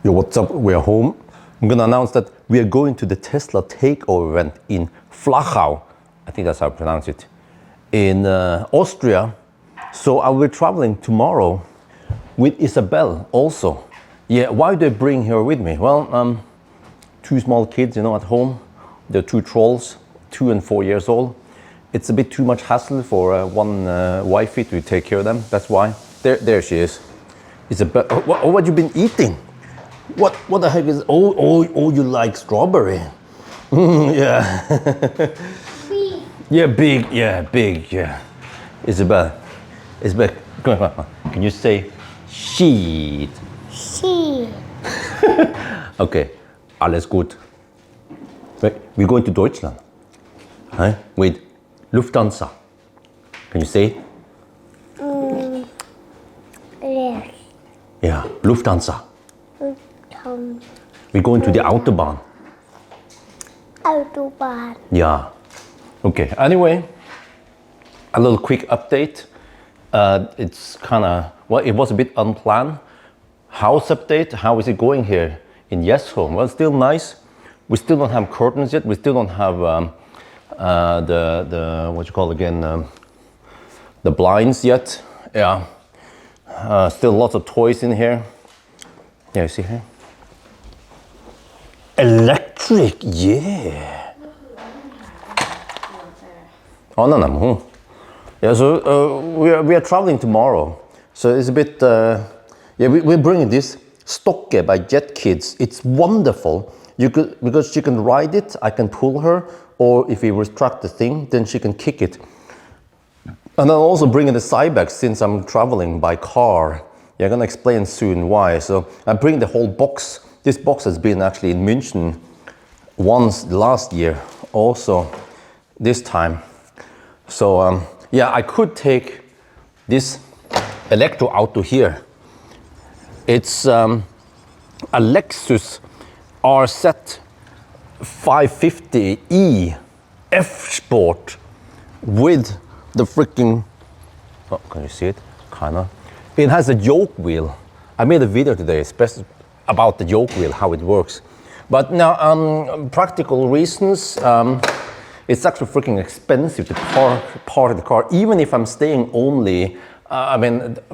Yo, what's up? We're home. I'm gonna announce that we are going to the Tesla Takeover event in Flachau. I think that's how I pronounce it. In Austria. So I will be traveling tomorrow with Isabel also. Yeah, why do I bring her with me? Well, two small kids, at home. They're two trolls, 2 and 4 years old. It's a bit too much hassle for one wifey to take care of them. That's why. There she is. Isabel. What you been eating? What the heck is? Oh, you like strawberry? Yeah. Big. Yeah, big. Yeah. Isabel. Come on. Can you say sheet? Sheet. Okay. Alles gut. We're going to Deutschland. Huh? With Lufthansa. Can you say it? Yes. Yeah, Lufthansa. We're going to the Autobahn. Autobahn. Yeah. Okay. Anyway, a little quick update. It's kind of, it was a bit unplanned. House update. How is it going here in Yesholm? Well, still nice. We still don't have curtains yet. We still don't have the what you call again, the blinds yet. Yeah. Still lots of toys in here. Yeah, you see here? Electric, yeah. Oh no. Yeah, so we are traveling tomorrow. So it's a bit, we're bringing this Stokke by Jet Kids. It's wonderful. Because she can ride it, I can pull her, or if we retract the thing, then she can kick it. And I'm also bringing the Cybex since I'm traveling by car. Yeah, I'm gonna explain soon why. So I'm bringing the whole box. This box has been actually in München once last year, also this time. So I could take this electro auto here. It's a Lexus RZ 550e F Sport with the freaking, can you see it? Kinda. It has a yoke wheel. I made a video today especially about the yoke wheel, how it works. But now, practical reasons, it's actually freaking expensive to park the car. Even if I'm staying only,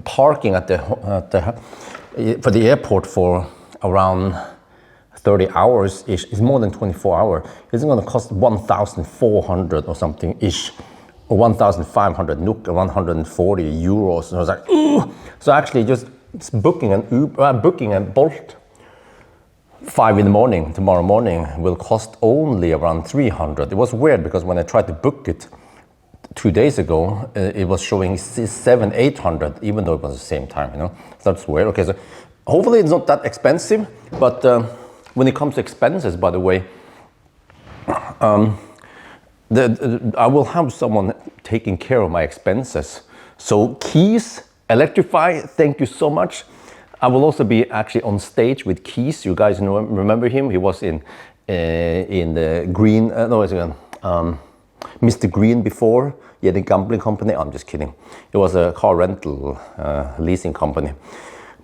parking at for the airport for around 30 hours ish, is more than 24 hours. It's going to cost 1,400 or something ish, or 1,500 NOK, or 140 euros. So I was like, ooh. So actually just booking a Bolt 5 in the morning, tomorrow morning, will cost only around 300. It was weird because when I tried to book it 2 days ago, it was showing 700-800, even though it was the same time, So that's weird. Okay, so hopefully it's not that expensive, but when it comes to expenses, by the way, I will have someone taking care of my expenses. So Keys, Electrify, thank you so much. I will also be actually on stage with Keys. You guys remember him? He was in the Green, Mr. Green before. Yeah, the gambling company. I'm just kidding. It was a car rental leasing company.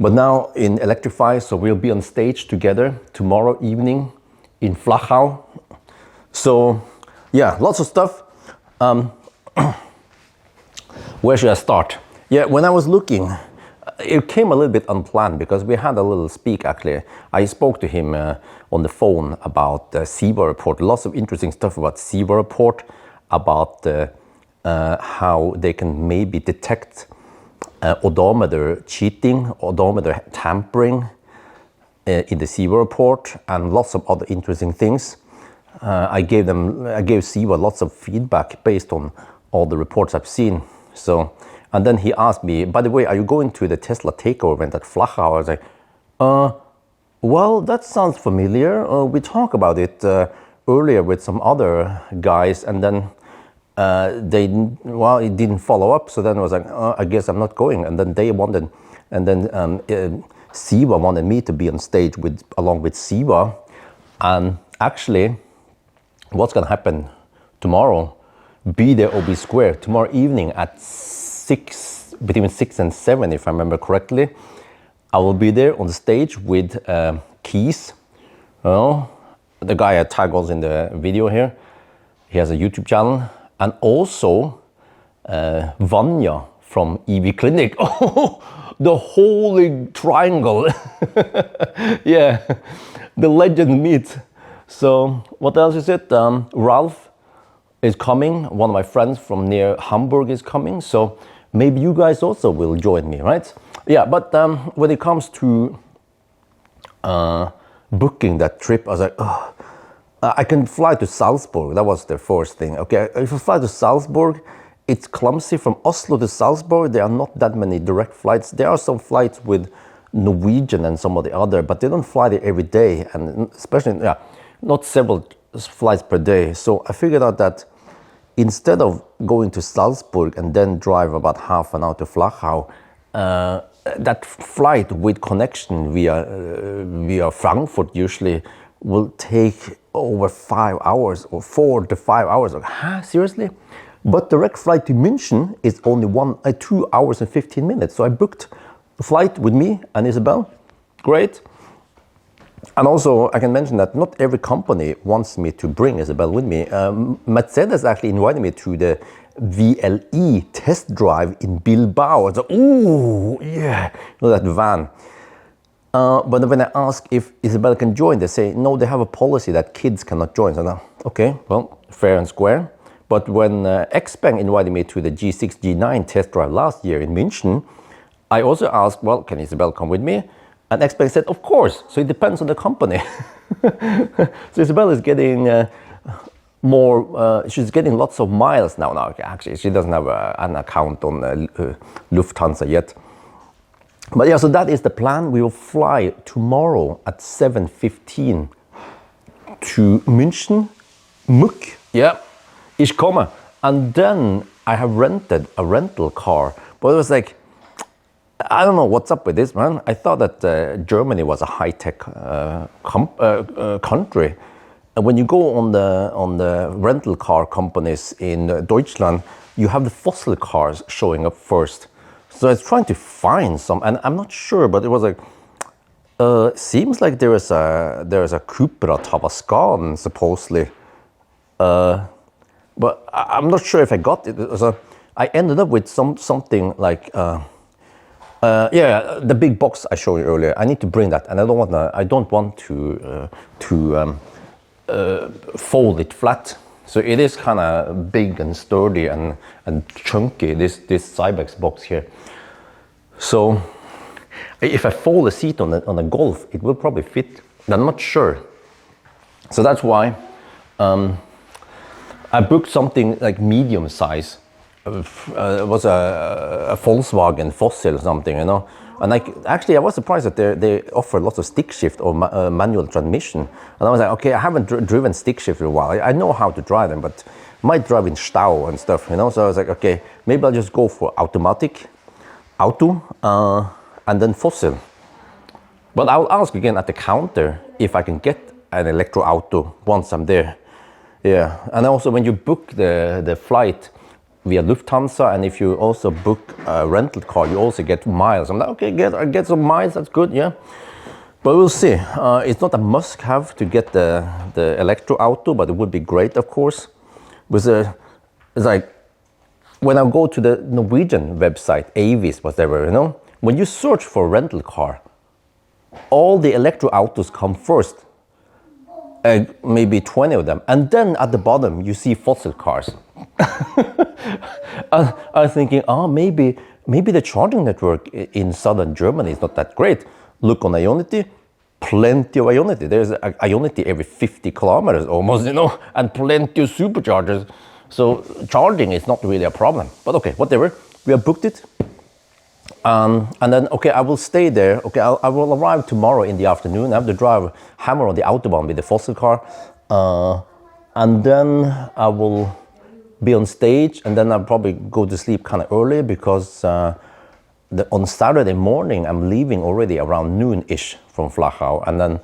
But now in Electrify, so we'll be on stage together tomorrow evening in Flachau. So yeah, lots of stuff. Where should I start? Yeah, when I was looking, it came a little bit unplanned because we had a little speak actually. I spoke to him on the phone about the SIVA report. Lots of interesting stuff about SIVA report, about how they can maybe detect odometer cheating, odometer tampering in the SIVA report, and lots of other interesting things. I gave SIVA lots of feedback based on all the reports I've seen. So, and then he asked me, by the way, are you going to the Tesla Takeover event at Flachau? I was like, well, that sounds familiar. We talked about it earlier with some other guys, and then it didn't follow up. So then I was like, I guess I'm not going. And then SIVA wanted me to be on stage along with SIVA. And actually, what's going to happen tomorrow? Be there or be square. Tomorrow evening at between 6 and 7, if I remember correctly, I will be there on the stage with Keys. Oh, the guy I tag also in the video here. He has a YouTube channel, and also Vanya from EV Clinic. Oh, the holy triangle. Yeah, the legend meet. So what else is it? Ralph is coming. One of my friends from near Hamburg is coming. So maybe you guys also will join me, right? Yeah, but when it comes to booking that trip, I was like, oh, I can fly to Salzburg. That was the first thing. Okay, if I fly to Salzburg, it's clumsy. From Oslo to Salzburg, there are not that many direct flights. There are some flights with Norwegian and some of the other, but they don't fly there every day, and especially, yeah, not several flights per day. So I figured out that instead of going to Salzburg and then drive about half an hour to Flachau, that flight with connection via Frankfurt usually will take over 5 hours or 4 to 5 hours. Like, huh? Seriously? But direct flight to München is only 2 hours and 15 minutes. So I booked the flight with me and Isabel. Great. And also, I can mention that not every company wants me to bring Isabel with me. Mercedes actually invited me to the VLE test drive in Bilbao. So, ooh, yeah, you know, that van. But when I ask if Isabel can join, they say, no, they have a policy that kids cannot join. So now, okay, well, fair and square. But when Xpeng invited me to the G6, G9 test drive last year in München, I also asked, well, can Isabel come with me? And Xpeng said, of course. So it depends on the company. So Isabel is getting she's getting lots of miles now. Actually, she doesn't have an account on Lufthansa yet. But yeah, so that is the plan. We will fly tomorrow at 7:15 to München. Muck. Yeah, ich komme. And then I have rented a rental car. But it was like, I don't know what's up with this, man. I thought that Germany was a high-tech country. And when you go on the rental car companies in Deutschland, you have the fossil cars showing up first. So I was trying to find some, and I'm not sure, but it was like, seems like there is a Cupra Tabascan supposedly, but I'm not sure if I got it. So I ended up with something like, yeah, the big box I showed you earlier. I need to bring that, and I don't want to fold it flat. So it is kind of big and sturdy and chunky, this Cybex box here. So if I fold the seat on a Golf, it will probably fit. I'm not sure. So that's why I booked something like medium size. It was a Volkswagen Fossil or something, you know. And I was surprised that they offer lots of stick shift or manual transmission. And I was like, okay, I haven't driven stick shift in a while. I know how to drive them, but might drive in Stau and stuff, you know. So I was like, okay, maybe I'll just go for automatic, auto, and then Fossil. But I'll ask again at the counter if I can get an electro auto once I'm there. Yeah, and also when you book the flight via Lufthansa, and if you also book a rental car, you also get miles. I'm like, okay, I get some miles, that's good, yeah. But we'll see. It's not a must-have to get the electro auto, but it would be great, of course. It's like, when I go to the Norwegian website, Avis, whatever, you know, when you search for a rental car, all the electro autos come first. Maybe 20 of them, and then at the bottom you see fossil cars. I was thinking, maybe the charging network in southern Germany is not that great. Look on Ionity, plenty of Ionity. There's a Ionity every 50 kilometers almost, you know, and plenty of superchargers. So charging is not really a problem. But okay, whatever. We have booked it. And then, okay, I will stay there. Okay, I will arrive tomorrow in the afternoon. I have to drive hammer on the Autobahn with the fossil car. And then I will be on stage, and then I'll probably go to sleep kind of early because on Saturday morning, I'm leaving already around noon-ish from Flachau. And then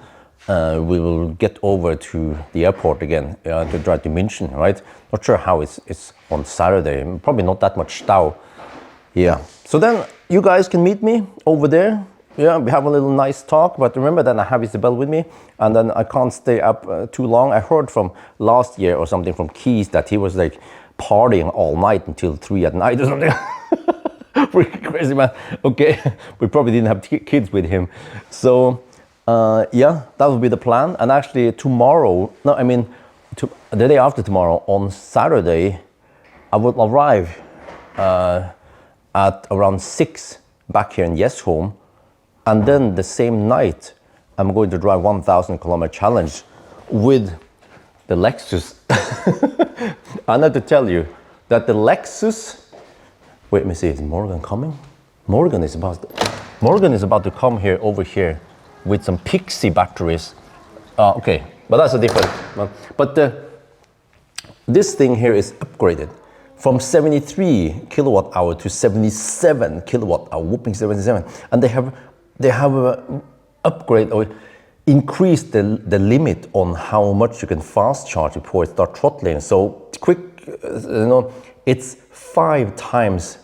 we will get over to the airport again to drive to München, right? Not sure how it's on Saturday. Probably not that much Stau. Yeah. So then you guys can meet me over there Yeah, we have a little nice talk, but remember that I have Isabel with me, and then I can't stay up too long. I heard from last year or something from Keys that he was like partying all night until 3 at night or something. Pretty crazy, man. Okay, we probably didn't have kids with him. So, yeah, that would be the plan. And actually tomorrow, no, I mean, the day after tomorrow, on Saturday, I will arrive at around 6 back here in Home. And then the same night, I'm going to drive 1,000 kilometer challenge with the Lexus. I need to tell you that the Lexus, wait, let me see, is Morgan coming? Morgan is about to come here, over here, with some Pixie batteries. Okay, but that's a different one. But this thing here is upgraded from 73 kilowatt hour to 77 kilowatt hour, whooping 77. And they have upgrade or increased the limit on how much you can fast charge before it start throttling. So quick, it's 5 times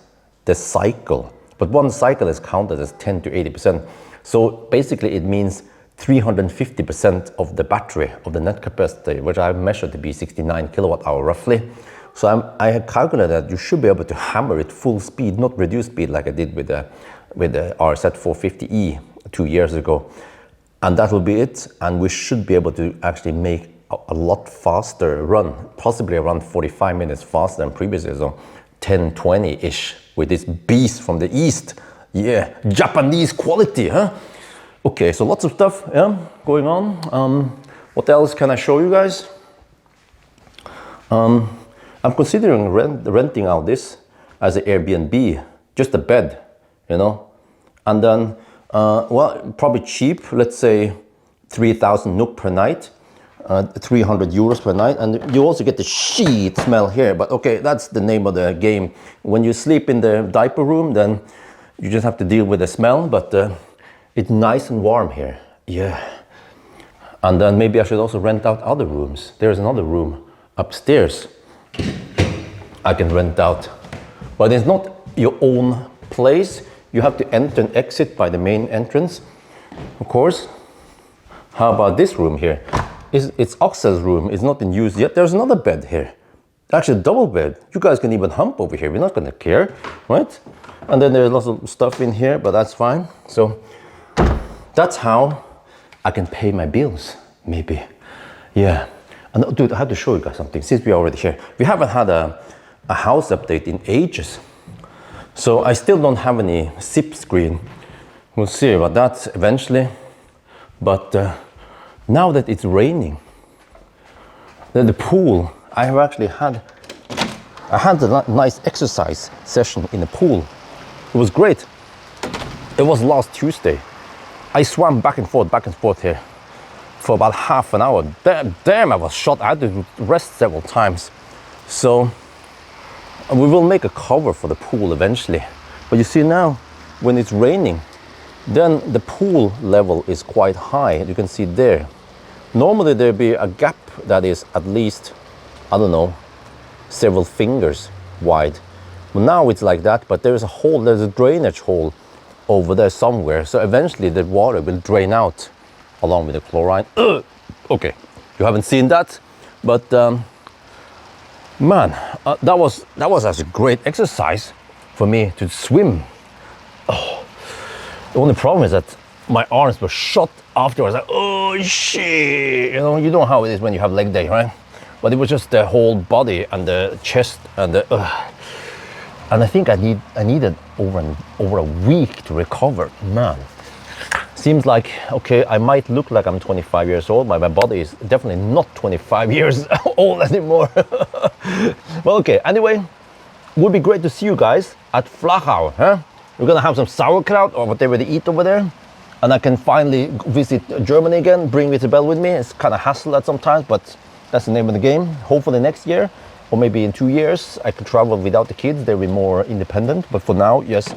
the cycle, but one cycle is counted as 10 to 80%. So basically it means 350% of the battery of the net capacity, which I measured to be 69 kilowatt hour roughly. So I had calculated that you should be able to hammer it full speed, not reduced speed like I did with the RZ 450e 2 years ago. And that will be it. And we should be able to actually make a lot faster run, possibly around 45 minutes faster than previously. So 10, 20-ish with this beast from the east. Yeah, Japanese quality, huh? Okay, so lots of stuff, yeah, going on. What else can I show you guys? I'm considering renting out this as an Airbnb, just a bed, and then, well, probably cheap, let's say 3,000 NOK per night, 300 euros per night, and you also get the shit smell here, but okay, that's the name of the game. When you sleep in the diaper room, then you just have to deal with the smell, but it's nice and warm here, yeah. And then maybe I should also rent out other rooms. There's another room upstairs I can rent out, but it's not your own place. You have to enter and exit by the main entrance, of course. How about this room here? It's Axel's room. It's not in use yet. There's another bed here, actually a double bed. You guys can even hump over here. We're not gonna care, right? And then there's lots of stuff in here, but that's fine. So that's how I can pay my bills, maybe. Yeah. And dude, I have to show you guys something since we're already here. We haven't had a house update in ages. So I still don't have any zip screen. We'll see about that eventually. But now that it's raining, the pool, I have actually had a nice exercise session in the pool. It was great. It was last Tuesday. I swam back and forth here for about half an hour. Damn, I was shot. I had to rest several times. So we will make a cover for the pool eventually. But you see now, when it's raining, then the pool level is quite high. You can see there. Normally there'd be a gap that is at least, I don't know, several fingers wide. Well, now it's like that, but there's a drainage hole over there somewhere. So eventually the water will drain out along with the chlorine. Okay, you haven't seen that, but man, that was actually a great exercise for me to swim. Oh, the only problem is that my arms were shot afterwards. Like, oh shit! You know how it is when you have leg day, right? But it was just the whole body and the chest and the. And I think I needed over a week to recover. Man, seems like, okay, I might look like I'm 25 years old, but my body is definitely not 25 years old anymore. Well, okay, anyway, would be great to see you guys at Flachau, huh? We're gonna have some sauerkraut or whatever they eat over there. And I can finally visit Germany again, bring Isabel with me. It's kind of hassle at sometimes, but that's the name of the game. Hopefully next year, or maybe in 2 years, I could travel without the kids. They'll be more independent, but for now, yes.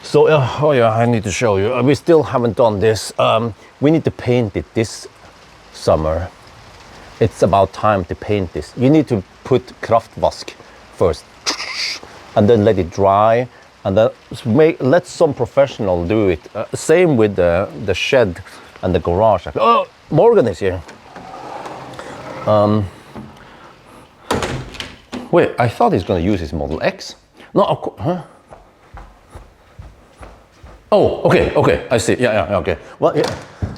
So, oh yeah, I need to show you. We still haven't done this. We need to paint it this summer. It's about time to paint this. You need to put Kraftvask first, and then let it dry, and then let some professional do it. Same with the shed and the garage. Oh, Morgan is here. Wait, I thought he's going to use his Model X. No, of course, huh? Oh, okay, I see. Yeah, okay. Well, yeah.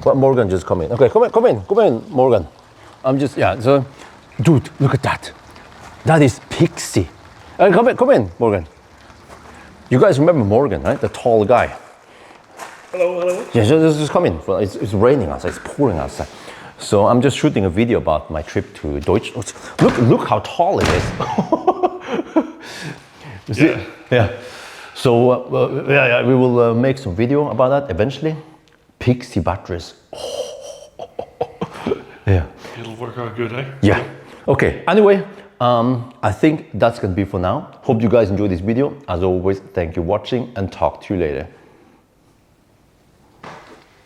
Well, Morgan just come in. Okay, come in, Morgan. I'm just, yeah, so, dude, look at that. That is Pixie. Come in, Morgan. You guys remember Morgan, right? The tall guy. Hello. Yeah, just come in. It's raining outside, it's pouring outside. So I'm just shooting a video about my trip to Deutschland. Look how tall it is. You see? Yeah. So we will make some video about that eventually. Pixie batteries. Yeah. It'll work out good, eh? Yeah. Okay. Anyway, I think that's gonna be for now. Hope you guys enjoyed this video. As always, thank you for watching and talk to you later.